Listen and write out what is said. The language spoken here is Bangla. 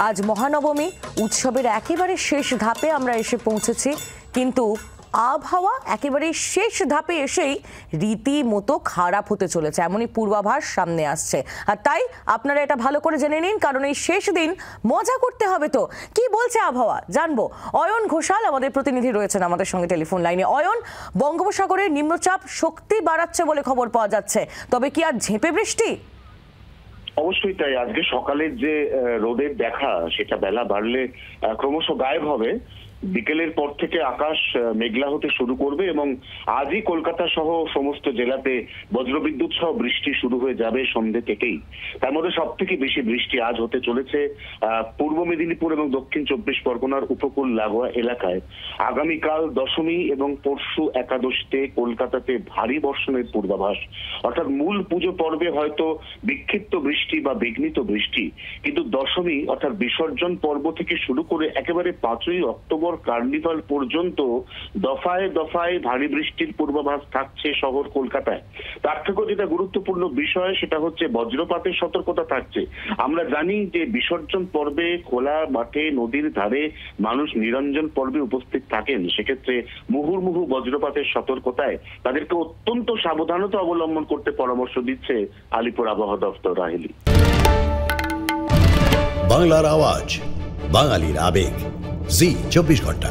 আজ মহানবমী উৎসবের একেবারে শেষ ধাপে আমরা এসে পৌঁছেছি, কিন্তু আবহাওয়া একেবারে শেষ ধাপে এসেই রীতিমতো খারাপ হতে চলেছে এমনই পূর্বাভাস সামনে আসছে। আর তাই আপনারা এটা ভালো করে জেনে নিন, কারণ এই শেষ দিন মজা করতে হবে। তো কি বলছে আবহাওয়া জানবো। অয়ন ঘোষাল আমাদের প্রতিনিধি রয়েছেন আমাদের সঙ্গে টেলিফোন লাইনে। অয়ন, বঙ্গোপসাগরে নিম্নচাপ শক্তি বাড়াচ্ছে বলে খবর পাওয়া যাচ্ছে, তবে কি আর ঝেঁপে বৃষ্টি? অবশ্যই তাই। আজকে সকালের যে রোদের দেখা সেটা বেলা বাড়লে ক্রমশ গায়েব হবে। বিকেলের পর থেকে আকাশ মেঘলা হতে শুরু করবে এবং আজই কলকাতা সহ সমস্ত জেলাতে বজ্রবিদ্যুৎ সহ বৃষ্টি শুরু হয়ে যাবে সন্ধ্যে থেকেই। তার মধ্যে সব থেকে বেশি বৃষ্টি আজ হতে চলেছে পূর্ব মেদিনীপুর এবং দক্ষিণ চব্বিশ পরগনার উপকূল লাগোয়া এলাকায়। আগামীকাল দশমী এবং পরশু একাদশীতে কলকাতাতে ভারী বর্ষণের পূর্বাভাস। অর্থাৎ মূল পুজো পর্বে হয়তো বিক্ষিপ্ত বৃষ্টি বা বিঘ্নিত বৃষ্টি, কিন্তু দশমী অর্থাৎ বিসর্জন পর্ব থেকে শুরু করে একেবারে 5ই অক্টোবর কার্নিভাল পর্যন্ত দফায় দফায় ভারী বৃষ্টির পূর্বাভাস থাকছে শহর কলকাতায়। তার থেকেও যেটা গুরুত্বপূর্ণ বিষয় সেটা হচ্ছে বজ্রপাতের সতর্কতা থাকছে। আমরা জানি যে বিসর্জন পর্বে খোলা মাঠে নদীর ধারে মানুষ নিরঞ্জন পর্বে উপস্থিত থাকেন, সেক্ষেত্রে মুহুর্মুহু বজ্রপাতের সতর্কতায় তাদেরকে অত্যন্ত সাবধানতা অবলম্বন করতে পরামর্শ দিচ্ছে আলিপুর আবহাওয়া দপ্তর। রাহেলি, বাংলার আওয়াজ, বাঙালির আবেগ, জি 24 ঘন্টা।